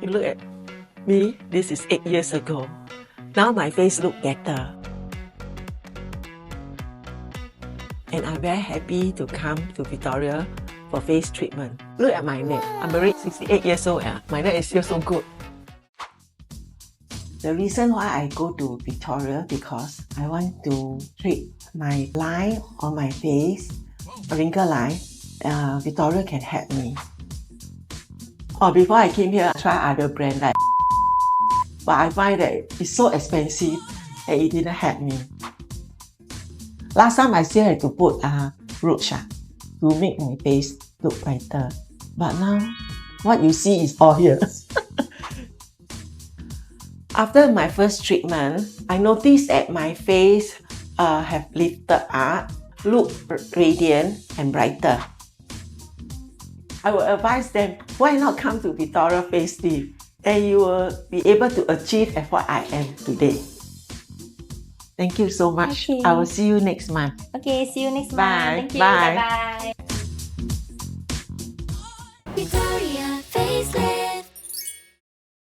you look at me, this is 8 years ago. Now my face look better. And I'm very happy to come to Victoria for face treatment. Look at my neck. I'm already 68 years old. My neck is still so good. The reason why I go to Victoria because I want to treat my line on my face, wrinkle line. Victoria can help me. Before I came here, I tried other brands like but I find that it's so expensive and it didn't help me. Last time I still had to put rouge to make my face look brighter. But now, what you see is all here. After my first treatment, I noticed that my face have lifted up, look radiant and brighter. I would advise them, why not come to Victoria Facelift? And you will be able to achieve as what I am today. Thank you so much. Okay. I will see you next month. Okay, see you next Bye. month. Thank you. Bye. Bye-bye. Victoria.